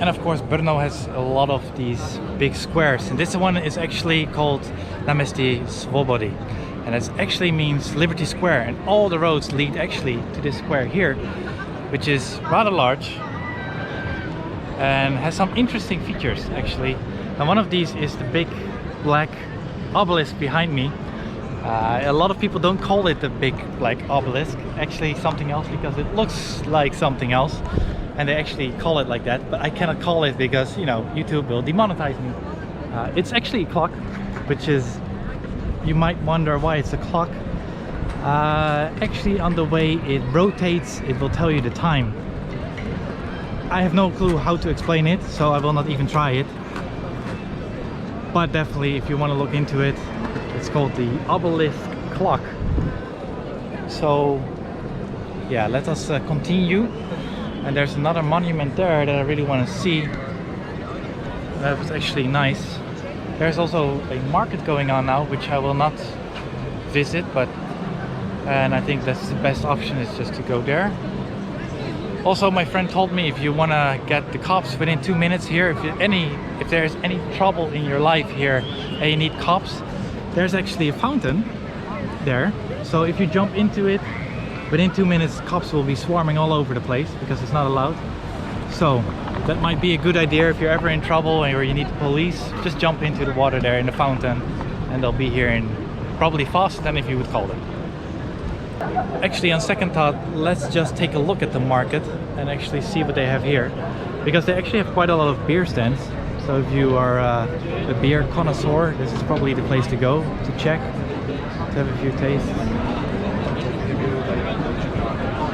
And of course Brno has a lot of these big squares, and this one is actually called Náměstí Svobody, and it actually means Liberty Square, and all the roads lead actually to this square here, which is rather large and has some interesting features actually. And one of these is the big black obelisk behind me. A lot of people don't call it the big black obelisk, actually something else, because it looks like something else, and they actually call it like that, but I cannot call it because, you know, YouTube will demonetize me. It's actually a clock, which is, you might wonder why it's a clock. Actually, on the way it rotates, it will tell you the time. I have no clue how to explain it, so I will not even try it. But definitely, if you want to look into it, it's called the obelisk clock. So yeah, let us continue. And there's another monument there that I really want to see. That was actually nice. There's also a market going on now, which I will not visit, and I think that's the best option, is just to go there. Also, my friend told me, if you want to get the cops within 2 minutes here, if there's any trouble in your life here and you need cops, there's actually a fountain there. So if you jump into it, within 2 minutes cops will be swarming all over the place because it's not allowed. So that might be a good idea if you're ever in trouble or you need the police. Just jump into the water there in the fountain, and they'll be here in probably faster than if you would call it. Actually, on second thought, let's just take a look at the market and actually see what they have here, because they actually have quite a lot of beer stands. So if you are a beer connoisseur, this is probably the place to go to check, to have a few tastes.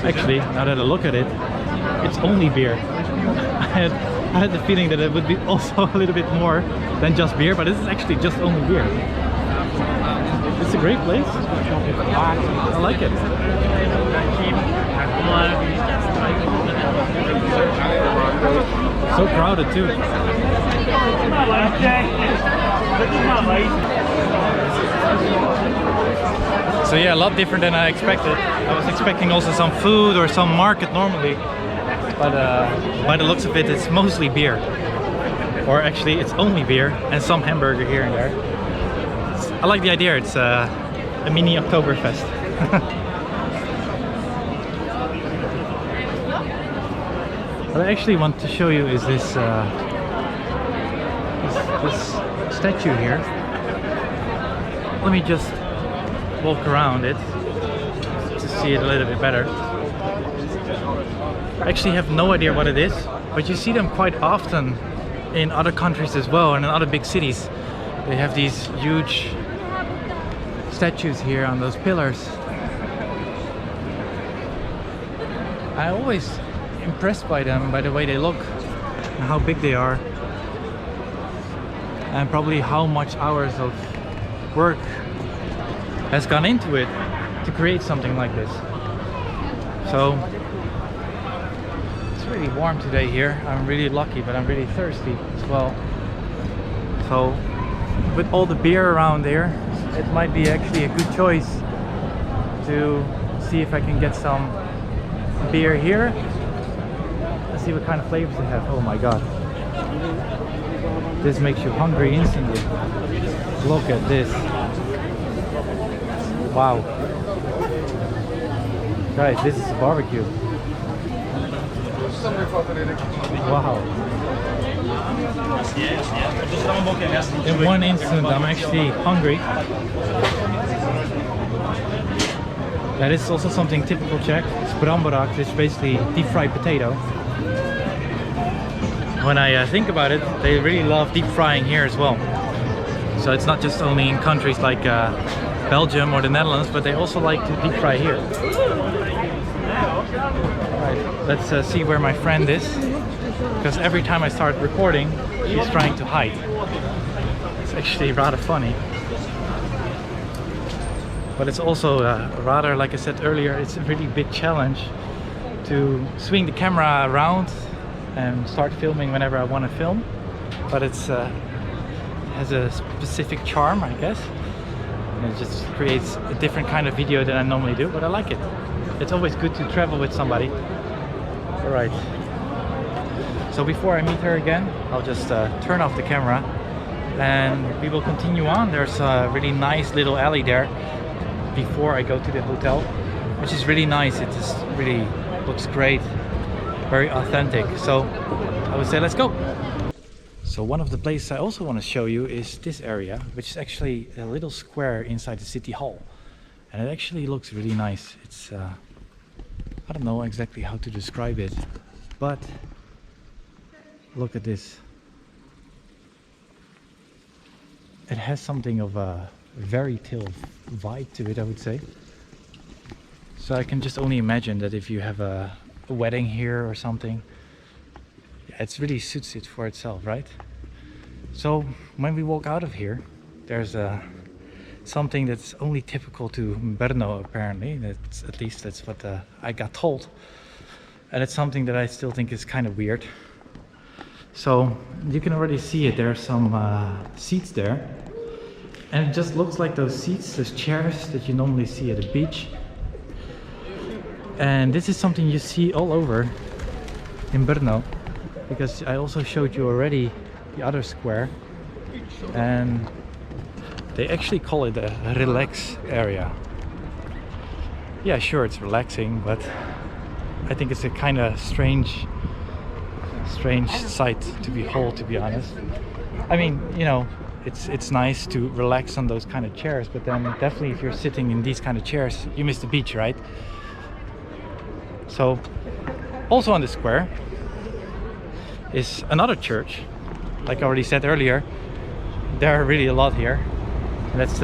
Actually, now that I look at it, it's only beer. I had the feeling that it would be also a little bit more than just beer, but this is actually just only beer. It's a great place. I like it. So crowded too. So yeah, a lot different than I expected. I was expecting also some food or some market normally, but by the looks of it, it's mostly beer. Or actually, it's only beer and some hamburger here and there. I like the idea. It's a mini Oktoberfest. What I actually want to show you is this statue here. Let me just walk around it to see it a little bit better. I actually have no idea what it is, but you see them quite often in other countries as well, and in other big cities. They have these huge statues here on those pillars. I'm always impressed by them, by the way they look and how big they are, and probably how much hours of work has gone into it to create something like this. So it's really warm today here. I'm really lucky, but I'm really thirsty as well. So with all the beer around there, it might be actually a good choice to see if I can get some beer here. Let's see what kind of flavors they have. Oh my god, this makes you hungry instantly. Look at this. Wow, guys, this is a barbecue. Wow. In one instant, I'm actually hungry. That is also something typical Czech. It's bramborak, it's basically deep fried potato. When I think about it, they really love deep frying here as well. So it's not just only in countries like Belgium or the Netherlands, but they also like to deep fry here. Right, let's see where my friend is, because every time I start recording, she's trying to hide. It's actually rather funny. But it's also rather, like I said earlier, it's a really big challenge to swing the camera around and start filming whenever I want to film. But it's has a specific charm, I guess. And it just creates a different kind of video than I normally do, but I like it. It's always good to travel with somebody. All right. So before I meet her again, I'll just turn off the camera and we will continue on. There's a really nice little alley there before I go to the hotel, which is really nice. It just really looks great, very authentic. So I would say let's go. So one of the places I also want to show you is this area, which is actually a little square inside the city hall, and it actually looks really nice. It's I don't know exactly how to describe it, but look at this. It has something of a fairy tale vibe to it, I would say. So I can just only imagine that if you have a wedding here or something, it really suits it for itself, right? So when we walk out of here, there's something that's only typical to Brno, apparently. That's, at least that's what I got told. And it's something that I still think is kind of weird. So you can already see it. There are some seats there, and it just looks like those seats, those chairs that you normally see at a beach. And this is something you see all over in Brno, because I also showed you already the other square, and they actually call it a relax area. Yeah, sure, it's relaxing, but I think it's a kind of strange sight to behold, to be honest. I mean, you know, it's nice to relax on those kind of chairs, but then definitely if you're sitting in these kind of chairs, you miss the beach, right? So also on the square is another church. Like I already said earlier, there are really a lot here. That's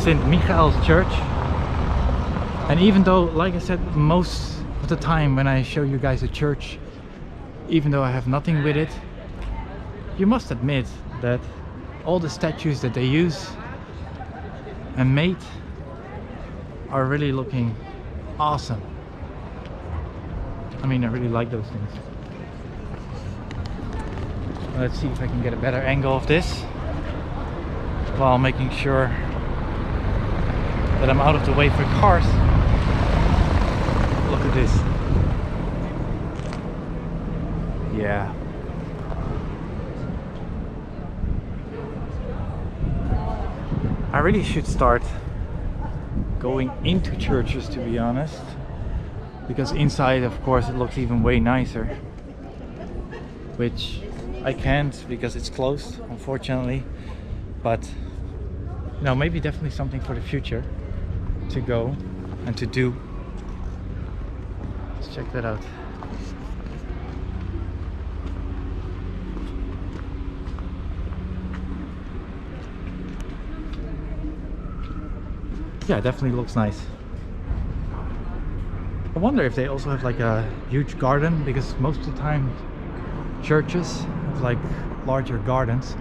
St. Michael's Church. And even though, like I said, most of the time when I show you guys a church, even though I have nothing with it, you must admit that all the statues that they use and made are really looking awesome. I mean, I really like those things. Let's see if I can get a better angle of this while making sure that I'm out of the way for cars. Look at this. Yeah. I really should start going into churches, to be honest, because inside, of course, it looks even way nicer, which I can't because it's closed, unfortunately. But you know, maybe definitely something for the future to go and to do. Let's check that out. Yeah, it definitely looks nice. I wonder if they also have like a huge garden, because most of the time churches have like larger gardens.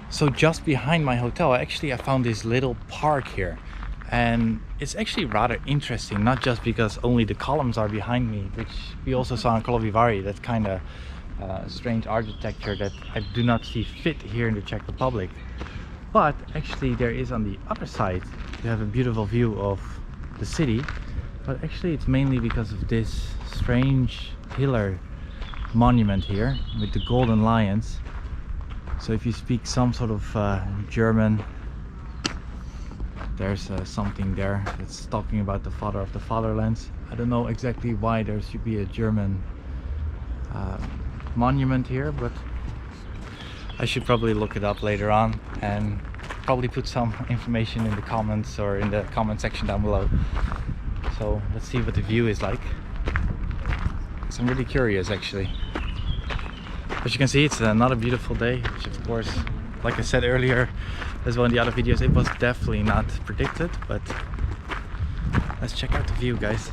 So just behind my hotel, I found this little park here, and it's actually rather interesting, not just because only the columns are behind me, which we also saw in Kolovivari, that kind of strange architecture that I do not see fit here in the Czech Republic. But actually there is on the other side, you have a beautiful view of the city, but actually it's mainly because of this strange pillar monument here with the golden lions. So if you speak some sort of German, there's something there that's talking about the father of the fatherlands. I don't know exactly why there should be a German monument here, but I should probably look it up later on and probably put some information in the comments or in the comment section down below. So let's see what the view is like. I'm really curious, actually. As you can see, it's another beautiful day, which of course, like I said earlier as well in the other videos, it was definitely not predicted, but let's check out the view, guys.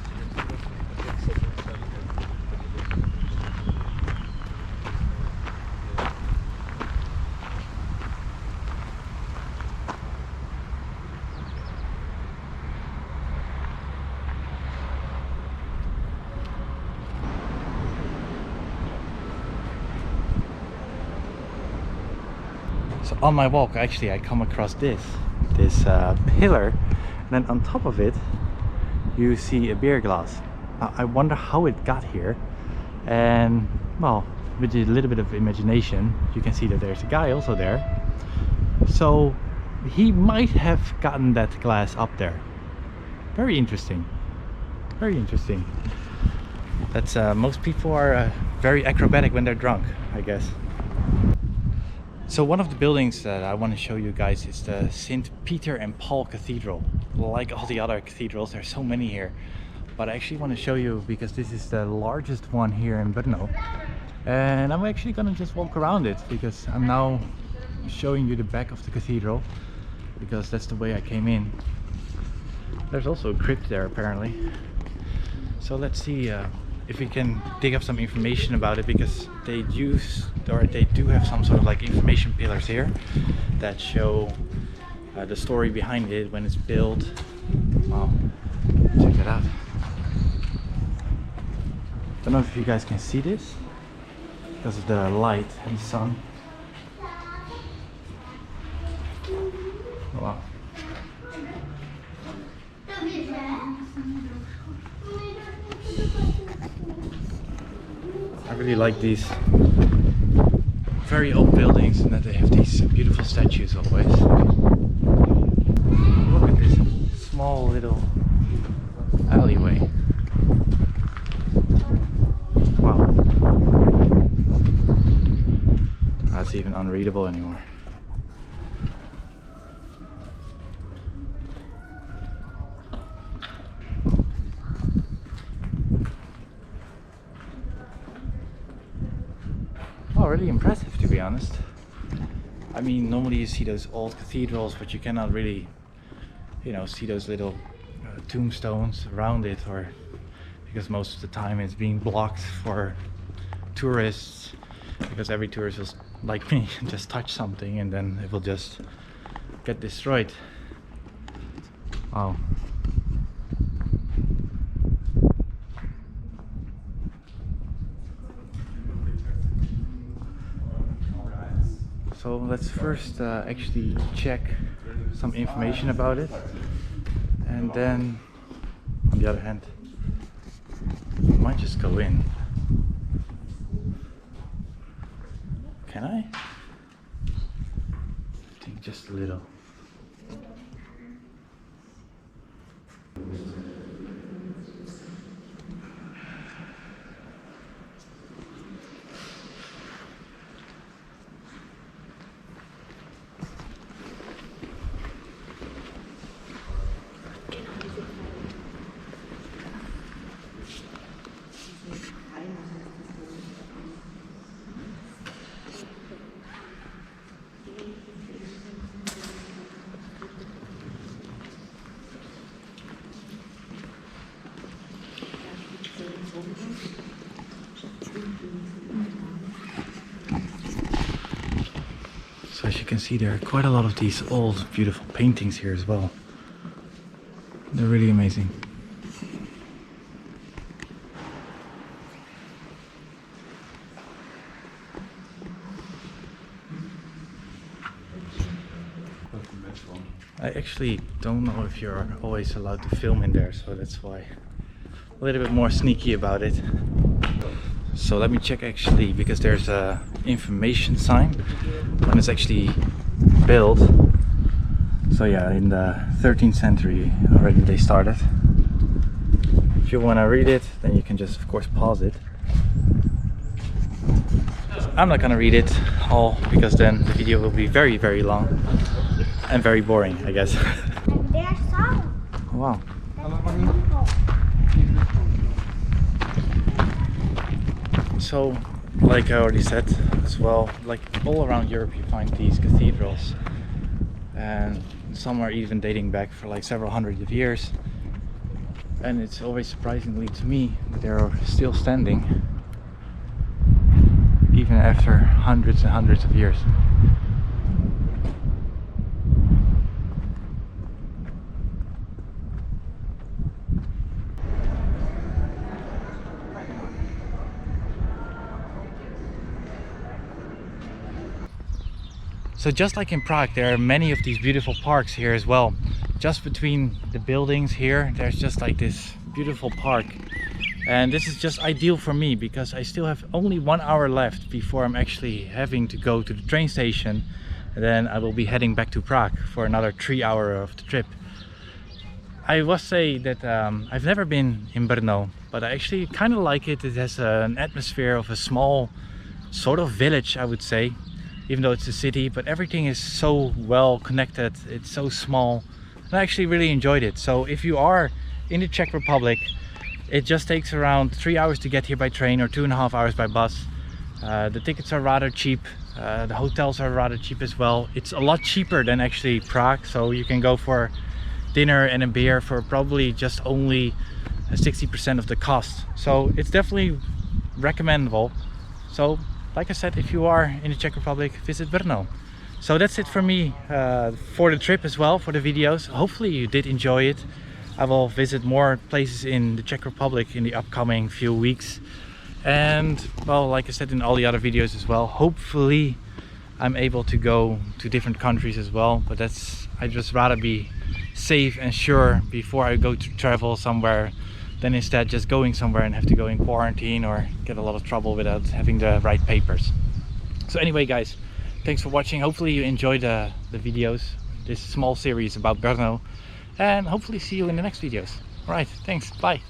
So on my walk, actually, I come across this pillar, and then on top of it you see a beer glass. Now, I wonder how it got here, And well, with a little bit of imagination, you can see that there's a guy also there. So he might have gotten that glass up there. Very interesting. Very interesting. That's most people are very acrobatic when they're drunk, I guess. So one of the buildings that I want to show you guys is the St. Peter and Paul Cathedral. Like all the other cathedrals, there's so many here. But I actually want to show you because this is the largest one here in Brno. And I'm actually gonna just walk around it because I'm now showing you the back of the cathedral, because that's the way I came in. There's also a crypt there apparently. So let's see if we can dig up some information about it, because they do have some sort of like information pillars here that show the story behind it when it's built. Wow, check it out. Don't know if you guys can see this because of the light and the sun. Wow. I really like these very old buildings and that they have these beautiful statues always. Look at this small little alleyway. Wow. That's even unreadable anymore. Oh, really impressive, to be honest. I mean, normally you see those old cathedrals, but you cannot really, you know, see those little tombstones around it, or because most of the time it's being blocked for tourists, because every tourist will, like me, just touch something and then it will just get destroyed. Wow. So let's first actually check some information about it, and then on the other hand I might just go in. Can I? I think just a little. So as you can see, there are quite a lot of these old beautiful paintings here as well. They're really amazing. I actually don't know if you're always allowed to film in there, so that's why a little bit more sneaky about it. So let me check actually, because there's a information sign when it's actually built. So yeah, in the 13th century already they started. If you want to read it, then you can just of course pause it. I'm not gonna read it all because then the video will be very, very long and very boring, I guess. Wow. So, like I already said as well, like all around Europe you find these cathedrals, and some are even dating back for like several hundreds of years, and it's always surprisingly to me that they're still standing even after hundreds and hundreds of years. So just like in Prague, there are many of these beautiful parks here as well. Just between the buildings here, there's just like this beautiful park And this is just ideal for me because I still have only 1 hour left before I'm actually having to go to the train station. And then I will be heading back to Prague for another 3 hours of the trip. I must say that I've never been in Brno, but I actually kind of like it. It has an atmosphere of a small sort of village, I would say, even though it's a city, but everything is so well connected. It's so small, and I actually really enjoyed it. So if you are in the Czech Republic, it just takes around 3 hours to get here by train or 2.5 hours by bus. The tickets are rather cheap. The hotels are rather cheap as well. It's a lot cheaper than actually Prague, so you can go for dinner and a beer for probably just only 60% of the cost. So it's definitely recommendable. So like I said, if you are in the Czech Republic, visit Brno. So that's it for me for the trip as well, for the videos. Hopefully you did enjoy it. I will visit more places in the Czech Republic in the upcoming few weeks. And well, like I said in all the other videos as well, hopefully I'm able to go to different countries as well. But I'd just rather be safe and sure before I go to travel somewhere than instead just going somewhere and have to go in quarantine or get a lot of trouble without having the right papers. So anyway guys, thanks for watching. Hopefully you enjoyed the videos, this small series about Brno, and hopefully see you in the next videos. Alright, thanks, bye.